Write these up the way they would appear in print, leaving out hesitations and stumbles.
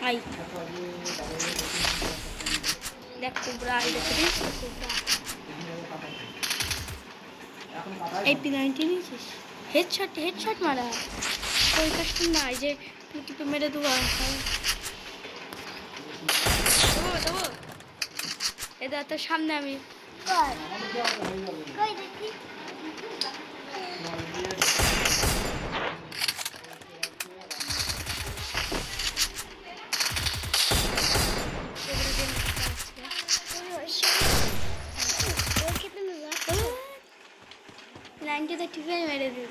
I দেখ cobra I দেখিস cobra এই P90 নিছিস হেডশট মারা ওই কাজটা না এই যে টুকি মেরে দেবো দেবো এটা তো সামনে আমি কই দেখি মেরে দিই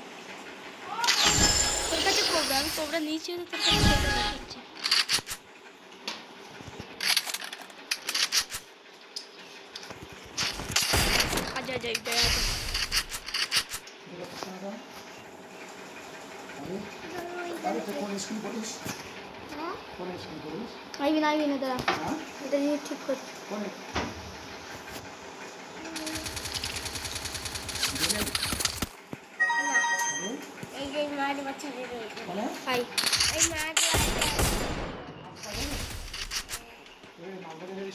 তোর কাছে কোবরা নিচে তোর কাছে আচ্ছা আইবি না দাঁড়া এটা দিয়ে ঠিক করছি এই যে মায়ের বাচ্চা দিয়ে হাই এই মায়ের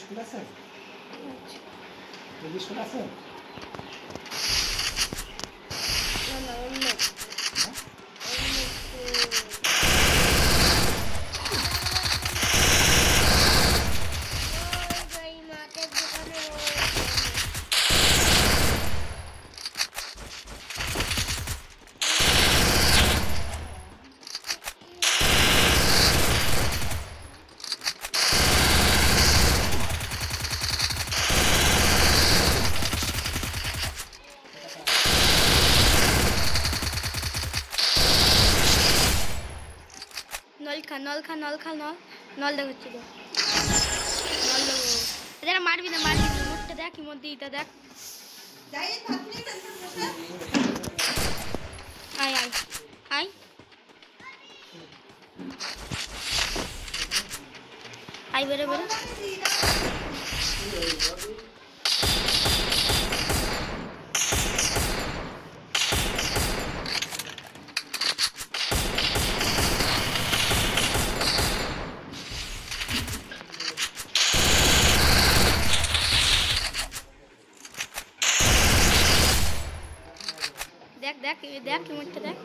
স্কুল আছে স্কুল আছে নল দেখাচ্ছিল নল দেবো এটা মারবি না মুখটা দেখ মধ্যে এটা দেখ আয় বেরো দেখ মুখটা দেখ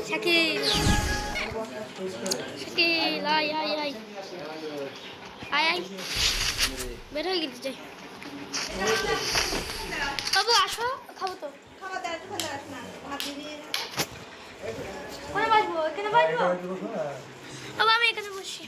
শাকিল আয় বের হয়ে গেছে বাবু আসো খাবো তো কোনে বাজবো এখানে বাজবো বাবু আমি এখানে বসি